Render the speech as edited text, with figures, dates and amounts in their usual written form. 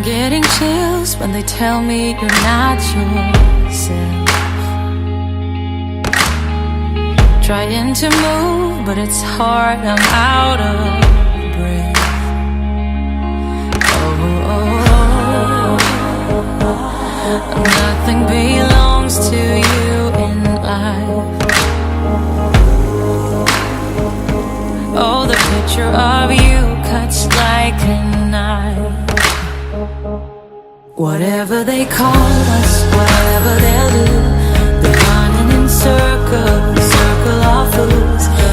getting chills when they tell me you're not yourself. Trying to move, but it's hard, I'm out of breath. Nothing belongs to you in life. Oh, the picture of you cuts like a knife. Whatever they call us, whatever they'll do, they're running in circles, circle of fools.